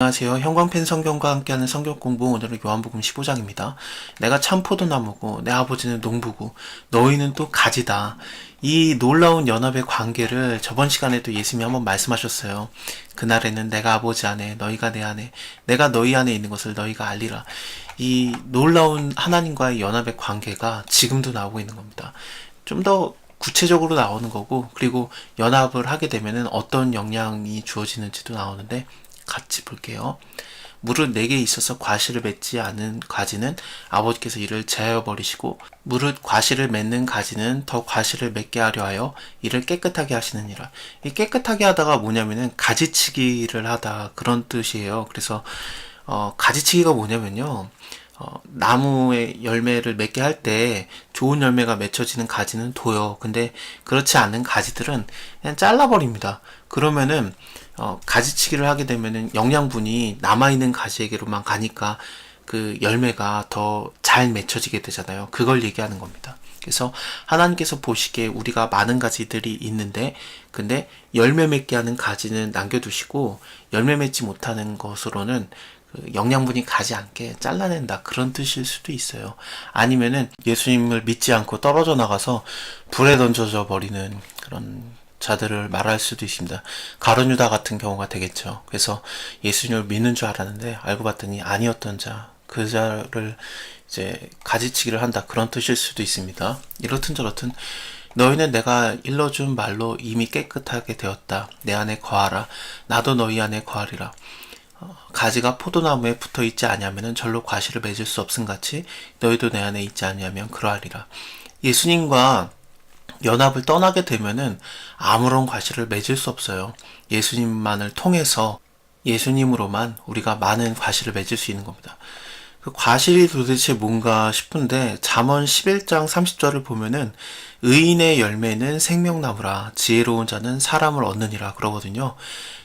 안녕하세요. 형광펜 성경과 함께하는 성경 공부, 오늘은 요한복음 15장입니다. 내가 참 포도나무고 내 아버지는 농부고 너희는 또 가지다. 이 놀라운 연합의 관계를 저번 시간에도 예수님이 한번 말씀하셨어요. 그날에는 내가 아버지 안에 너희가 내 안에 내가 너희 안에 있는 것을 너희가 알리라. 이 놀라운 하나님과의 연합의 관계가 지금도 나오고 있는 겁니다. 좀 더 구체적으로 나오는 거고, 그리고 연합을 하게 되면은 어떤 영향이 주어지는지도 나오는데 같이 볼게요. 무릇 내게 있어서 과실을 맺지 않은 가지는 아버지께서 이를 제하여 버리시고, 무릇 과실을 맺는 가지는 더 과실을 맺게 하려 하여 이를 깨끗하게 하시느니라. 이 깨끗하게 하다가 뭐냐면은 가지치기를 하다, 그런 뜻이에요. 그래서 가지치기가 뭐냐면요, 나무의 열매를 맺게 할 때 좋은 열매가 맺혀지는 가지는 둬요. 근데 그렇지 않은 가지들은 그냥 잘라버립니다. 그러면은 가지치기를 하게 되면은 영양분이 남아있는 가지에게로만 가니까 그 열매가 더 잘 맺혀지게 되잖아요. 그걸 얘기하는 겁니다. 그래서 하나님께서 보시기에 우리가 많은 가지들이 있는데, 근데 열매 맺게 하는 가지는 남겨두시고 열매 맺지 못하는 것으로는 그 영양분이 가지 않게 잘라낸다, 그런 뜻일 수도 있어요. 아니면은 예수님을 믿지 않고 떨어져 나가서 불에 던져져 버리는 그런 자들을 말할 수도 있습니다. 가룟 유다 같은 경우가 되겠죠. 그래서 예수님을 믿는 줄 알았는데 알고 봤더니 아니었던 자, 그 자를 이제 가지치기를 한다, 그런 뜻일 수도 있습니다. 이렇든 저렇든 너희는 내가 일러준 말로 이미 깨끗하게 되었다. 내 안에 거하라. 나도 너희 안에 거하리라. 가지가 포도나무에 붙어 있지 아니하면은 절로 과실을 맺을 수 없음같이 너희도 내 안에 있지 아니하면 그러하리라. 예수님과 연합을 떠나게 되면은 아무런 과실을 맺을 수 없어요. 예수님만을 통해서, 예수님으로만 우리가 많은 과실을 맺을 수 있는 겁니다. 그 과실이 도대체 뭔가 싶은데, 잠언 11장 30절을 보면은 의인의 열매는 생명나무라 지혜로운 자는 사람을 얻느니라 그러거든요.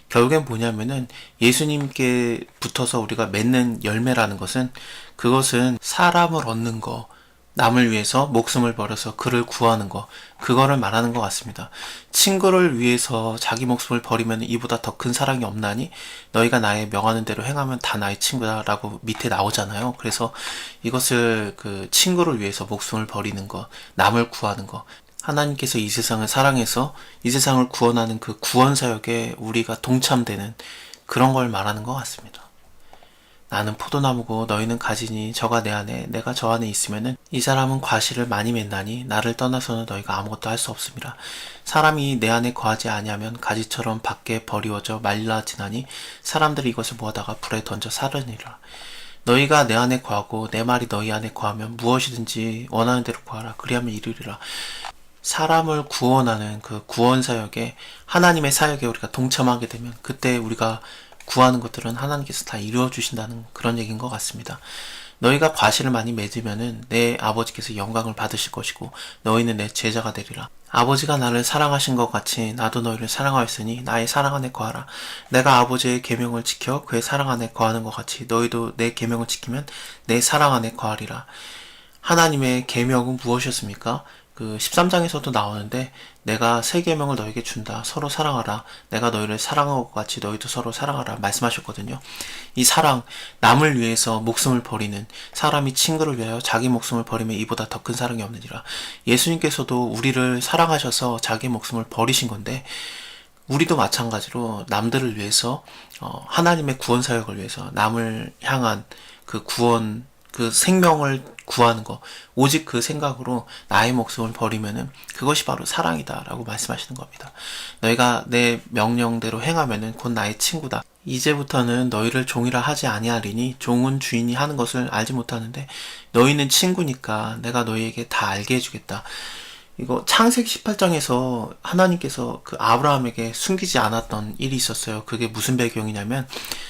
결국엔 뭐냐면은 예수님께 붙어서 우리가 맺는 열매라는 것은, 그것은 사람을 얻는 거, 남을 위해서 목숨을 버려서 그를 구하는 거, 그거를 말하는 것 같습니다. 친구를 위해서 자기 목숨을 버리면 이보다 더 큰 사랑이 없나니 너희가 나의 명하는 대로 행하면 다 나의 친구다라고 밑에 나오잖아요. 그래서 이것을 그 친구를 위해서 목숨을 버리는 거, 남을 구하는 거, 하나님께서 이 세상을 사랑해서 이 세상을 구원하는 그 구원 사역에 우리가 동참되는 그런 걸 말하는 것 같습니다. 나는 포도나무고 너희는 가지니 저가 내 안에 내가 저 안에 있으면은 이 사람은 과실을 많이 맺나니 나를 떠나서는 너희가 아무것도 할 수 없음이라. 사람이 내 안에 거하지 아니하면 가지처럼 밖에 버리워져 말라지나니 사람들이 이것을 모아다가 불에 던져 사르니라. 너희가 내 안에 거하고 내 말이 너희 안에 거하면 무엇이든지 원하는 대로 구하라. 그리하면 이루리라. 사람을 구원하는 그 구원 사역에, 하나님의 사역에 우리가 동참하게 되면 그때 우리가 구하는 것들은 하나님께서 다 이루어 주신다는 그런 얘기인 것 같습니다. 너희가 과실을 많이 맺으면은 내 아버지께서 영광을 받으실 것이고 너희는 내 제자가 되리라. 아버지가 나를 사랑하신 것 같이 나도 너희를 사랑하였으니 나의 사랑 안에 거하라. 내가 아버지의 계명을 지켜 그의 사랑 안에 거하는 것 같이 너희도 내 계명을 지키면 내 사랑 안에 거하리라. 하나님의 계명은 무엇이었습니까? 그 13장에서도 나오는데, 내가 새 계명을 너에게 준다. 서로 사랑하라. 내가 너희를 사랑한 것 같이 너희도 서로 사랑하라 말씀하셨거든요. 이 사랑, 남을 위해서 목숨을 버리는, 사람이 친구를 위하여 자기 목숨을 버리면 이보다 더 큰 사랑이 없느니라. 예수님께서도 우리를 사랑하셔서 자기 목숨을 버리신 건데, 우리도 마찬가지로 남들을 위해서, 하나님의 구원 사역을 위해서 남을 향한 그 구원, 그 생명을 구하는 거, 오직 그 생각으로 나의 목숨을 버리면은 그것이 바로 사랑이다라고 말씀하시는 겁니다. 너희가 내 명령대로 행하면은 곧 나의 친구다. 이제부터는 너희를 종이라 하지 아니하리니 종은 주인이 하는 것을 알지 못하는데 너희는 친구니까 내가 너희에게 다 알게 해주겠다. 이거 창세기 18장에서 하나님께서 그 아브라함에게 숨기지 않았던 일이 있었어요. 그게 무슨 배경이냐면,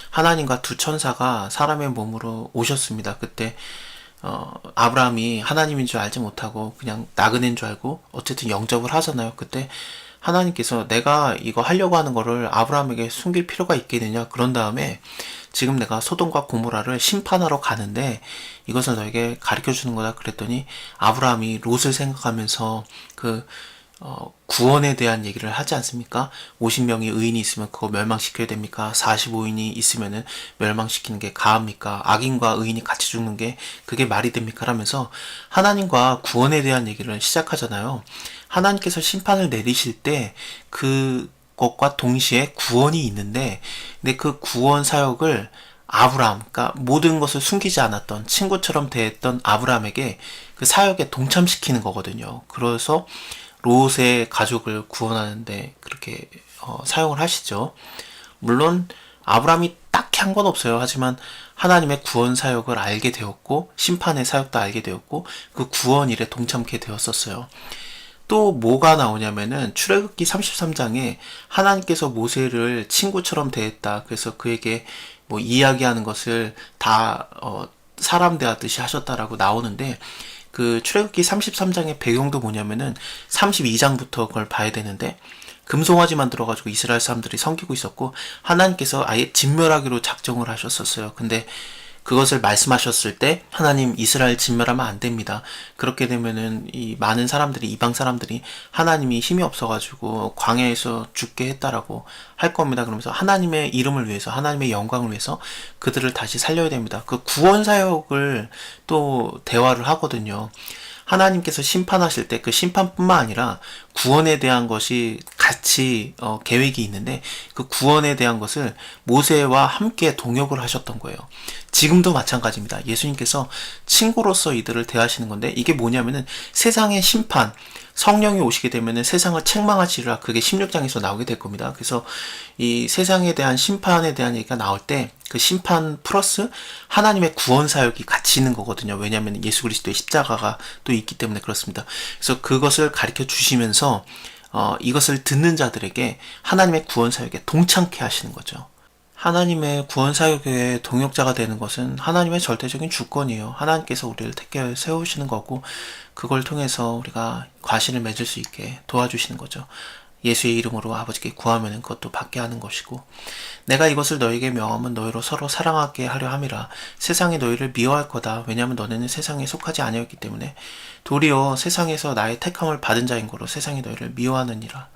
하나님과 두 천사가 사람의 몸으로 오셨습니다. 그때 아브라함이 하나님인 줄 알지 못하고 그냥 나그네인 줄 알고 어쨌든 영접을 하잖아요. 그때 하나님께서 내가 이거 하려고 하는 거를 아브라함에게 숨길 필요가 있겠느냐, 그런 다음에 지금 내가 소돔과 고모라를 심판하러 가는데 이것을 너에게 가르쳐 주는 거다 그랬더니, 아브라함이 롯을 생각하면서 그 구원에 대한 얘기를 하지 않습니까? 50명의 의인이 있으면 그거 멸망시켜야 됩니까? 45인이 있으면은 멸망시키는 게 가합니까? 악인과 의인이 같이 죽는 게 그게 말이 됩니까? 라면서 하나님과 구원에 대한 얘기를 시작하잖아요. 하나님께서 심판을 내리실 때 그것과 동시에 구원이 있는데, 근데 그 구원 사역을 아브라함, 그러니까 모든 것을 숨기지 않았던 친구처럼 대했던 아브라함에게 그 사역에 동참시키는 거거든요. 그래서 롯의 가족을 구원하는데 그렇게 사용을 하시죠. 물론 아브라함이 딱히 한 건 없어요. 하지만 하나님의 구원 사역을 알게 되었고 심판의 사역도 알게 되었고 그 구원 일에 동참하게 되었었어요. 또 뭐가 나오냐면은 출애굽기 33장에 하나님께서 모세를 친구처럼 대했다. 그래서 그에게 뭐 이야기하는 것을 다 사람 대하듯이 하셨다라고 나오는데, 그 출애굽기 33장의 배경도 뭐냐면은 32장부터 그걸 봐야 되는데, 금송아지 만들어가지고 이스라엘 사람들이 섬기고 있었고 하나님께서 아예 진멸하기로 작정을 하셨었어요. 근데 그것을 말씀하셨을 때 하나님 이스라엘 진멸하면 안 됩니다. 그렇게 되면은 이 많은 사람들이, 이방 사람들이 하나님이 힘이 없어가지고 광야에서 죽게 했다라고 할 겁니다. 그러면서 하나님의 이름을 위해서, 하나님의 영광을 위해서 그들을 다시 살려야 됩니다. 그 구원 사역을 또 대화를 하거든요. 하나님께서 심판하실 때 그 심판뿐만 아니라 구원에 대한 것이 같이 계획이 있는데, 그 구원에 대한 것을 모세와 함께 동역을 하셨던 거예요. 지금도 마찬가지입니다. 예수님께서 친구로서 이들을 대하시는 건데, 이게 뭐냐면은 세상의 심판, 성령이 오시게 되면은 세상을 책망하시리라, 그게 16장에서 나오게 될 겁니다. 그래서 이 세상에 대한 심판에 대한 얘기가 나올 때 그 심판 플러스 하나님의 구원 사역이 같이 있는 거거든요. 왜냐하면 예수 그리스도의 십자가가 또 있기 때문에 그렇습니다. 그래서 그것을 가르쳐 주시면서 이것을 듣는 자들에게 하나님의 구원 사역에 동참케 하시는 거죠. 하나님의 구원 사역의 동역자가 되는 것은 하나님의 절대적인 주권이에요. 하나님께서 우리를 택해 세우시는 거고, 그걸 통해서 우리가 과실을 맺을 수 있게 도와주시는 거죠. 예수의 이름으로 아버지께 구하면 그것도 받게 하는 것이고, 내가 이것을 너에게 명하면 너희로 서로 사랑하게 하려 함이라. 세상이 너희를 미워할 거다. 왜냐하면 너네는 세상에 속하지 아니었기 때문에. 도리어 세상에서 나의 택함을 받은 자인 거로 세상이 너희를 미워하느니라.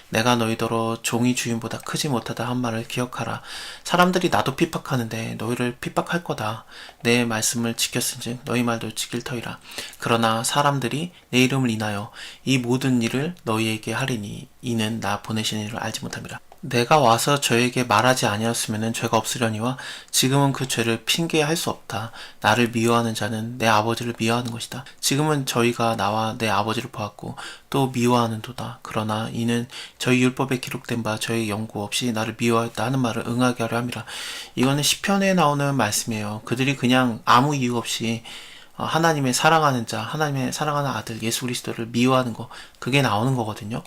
내가 너희더러 종이 주인보다 크지 못하다 한 말을 기억하라. 사람들이 나도 핍박하는데 너희를 핍박할 거다. 내 말씀을 지켰은즉 너희 말도 지킬 터이라. 그러나 사람들이 내 이름을 인하여 이 모든 일을 너희에게 하리니 이는 나 보내신 이를 알지 못함이라. 내가 와서 저에게 말하지 아니었으면 죄가 없으려니와 지금은 그 죄를 핑계할 수 없다. 나를 미워하는 자는 내 아버지를 미워하는 것이다. 지금은 저희가 나와 내 아버지를 보았고 또 미워하는도다. 그러나 이는 저희 율법에 기록된 바 저희 연고 없이 나를 미워하였다 하는 말을 응하게 하려 함이라. 이거는 시편에 나오는 말씀이에요. 그들이 그냥 아무 이유 없이 하나님의 사랑하는 자, 하나님의 사랑하는 아들 예수 그리스도를 미워하는 거, 그게 나오는 거거든요.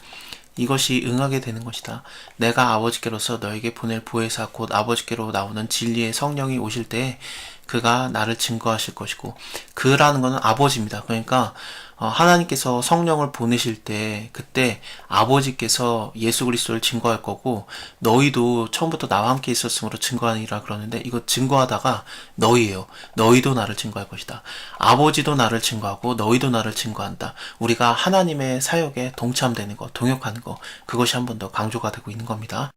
이것이 응하게 되는 것이다. 내가 아버지께로서 너에게 보낼 보혜사 곧 아버지께로 나오는 진리의 성령이 오실 때 그가 나를 증거하실 것이고, 그라는 것은 아버지입니다. 그러니까 하나님께서 성령을 보내실 때 그때 아버지께서 예수 그리스도를 증거할 거고, 너희도 처음부터 나와 함께 있었으므로 증거하니라 그러는데, 이거 증거하다가 너희예요. 너희도 나를 증거할 것이다. 아버지도 나를 증거하고 너희도 나를 증거한다. 우리가 하나님의 사역에 동참되는 것, 동역하는 것, 그것이 한 번 더 강조가 되고 있는 겁니다.